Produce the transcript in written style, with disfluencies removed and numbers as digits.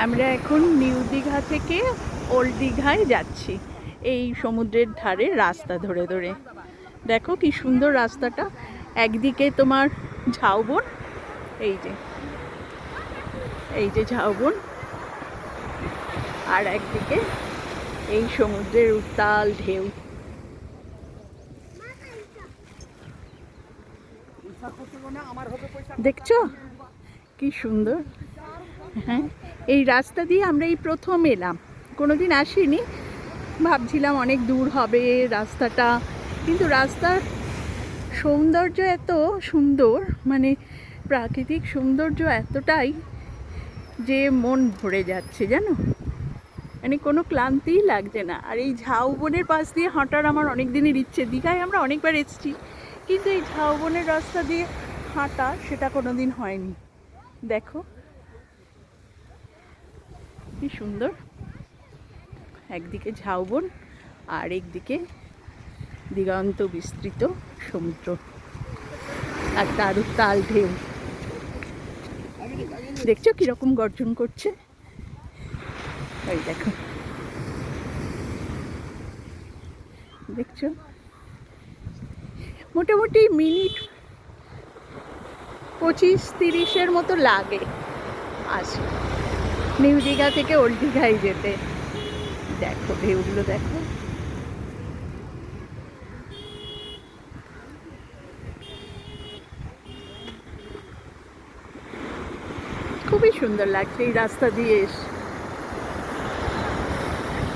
আমরা এখন নিউ দীঘা থেকে ওল্ড দীঘায় যাচ্ছি, এই সমুদ্রের ধারে রাস্তা ধরে ধরে। দেখো কি সুন্দর রাস্তাটা। একদিকে তোমার ঝাউবন, এই যে ঝাউবন, আর একদিকে এই সমুদ্রের উত্তাল ঢেউ। দেখছো কি সুন্দর। হ্যাঁ, এই রাস্তা দিয়ে আমরা এই প্রথম এলাম, কোনোদিন আসিনি। ভাবছিলাম অনেক দূর হবে রাস্তাটা, কিন্তু রাস্তার সৌন্দর্য এত সুন্দর, মানে প্রাকৃতিক সৌন্দর্য এতটাই যে মন ভরে যাচ্ছে জানো, মানে কোনো ক্লান্তিই লাগছে না। আর এই ঝাউবনের পাশ দিয়ে হাঁটার আমার অনেক দিনের ইচ্ছে। দীঘায় আমরা অনেকবার এসেছি, কিন্তু এই ঝাউবনের রাস্তা দিয়ে হাঁটা সেটা কোনো দিন হয়নি। দেখো কি সুন্দর, একদিকে ঝাউবন আর একদিকে দিগন্ত বিস্তৃত সমুদ্র আর তার উত্তাল ঢেউ। দেখছো কিরকম গর্জন করছে, ওই দেখো, দেখছো। মোটামুটি মিনিট 25-30 মতো লাগে আসে নিউ দীঘা থেকে ওল্ড দীঘায় যেতে। দেখো ঢেউগুলো দেখো, খুবই সুন্দর লাগছে এই রাস্তা দিয়ে এসে।